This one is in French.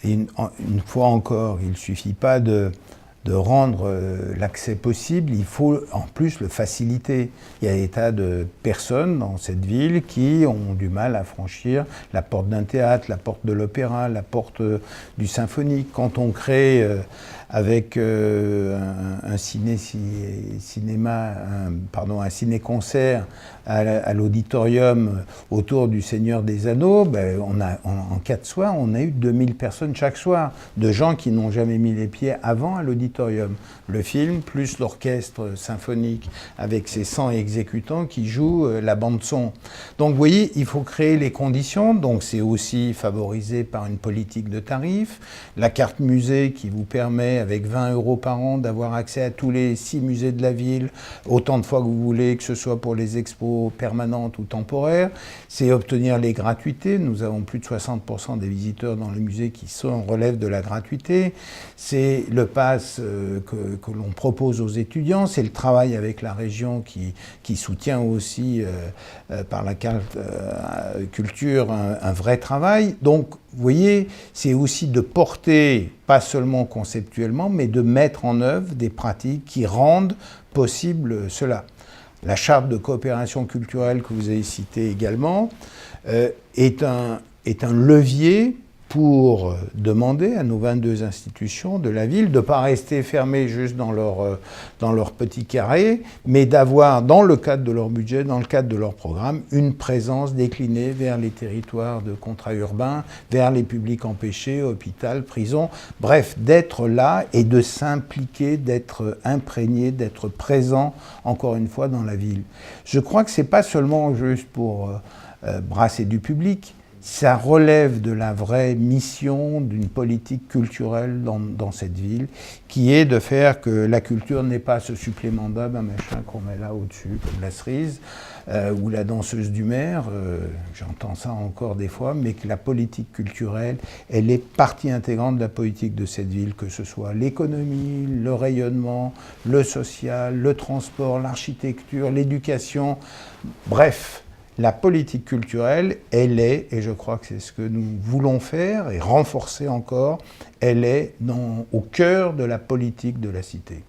une fois encore, il ne suffit pas de rendre l'accès possible, il faut en plus le faciliter. Il y a des tas de personnes dans cette ville qui ont du mal à franchir la porte d'un théâtre, la porte de l'opéra, la porte du symphonique. Quand on crée avec un ciné-concert à l'auditorium autour du Seigneur des Anneaux, ben en 4 soirs, on a eu 2000 personnes chaque soir, de gens qui n'ont jamais mis les pieds avant à l'auditorium. Le film, plus l'orchestre symphonique avec ses 100 exécutants qui jouent la bande-son. Donc vous voyez, il faut créer les conditions, donc c'est aussi favorisé par une politique de tarifs, la carte musée qui vous permet avec 20 € par an d'avoir accès à tous les 6 musées de la ville, autant de fois que vous voulez, que ce soit pour les expos permanentes ou temporaires. C'est obtenir les gratuités. Nous avons plus de 60% des visiteurs dans le musée qui relèvent de la gratuité. C'est le pass que l'on propose aux étudiants. C'est le travail avec la région qui soutient aussi par la carte culture un vrai travail. Donc, vous voyez, c'est aussi de porter, pas seulement conceptuellement, mais de mettre en œuvre des pratiques qui rendent possible cela. La charte de coopération culturelle que vous avez citée également est un levier pour demander à nos 22 institutions de la ville de ne pas rester fermées juste dans leur petit carré, mais d'avoir, dans le cadre de leur budget, dans le cadre de leur programme, une présence déclinée vers les territoires de contrats urbains, vers les publics empêchés, hôpital, prison, bref, d'être là et de s'impliquer, d'être imprégné, d'être présent, encore une fois, dans la ville. Je crois que ce n'est pas seulement juste pour brasser du public, ça relève de la vraie mission d'une politique culturelle dans cette ville, qui est de faire que la culture n'est pas ce supplément d'âme, un machin qu'on met là au-dessus, comme la cerise, ou la danseuse du maire, j'entends ça encore des fois, mais que la politique culturelle, elle est partie intégrante de la politique de cette ville, que ce soit l'économie, le rayonnement, le social, le transport, l'architecture, l'éducation, bref. La politique culturelle, elle est, et je crois que c'est ce que nous voulons faire et renforcer encore, elle est au cœur de la politique de la cité.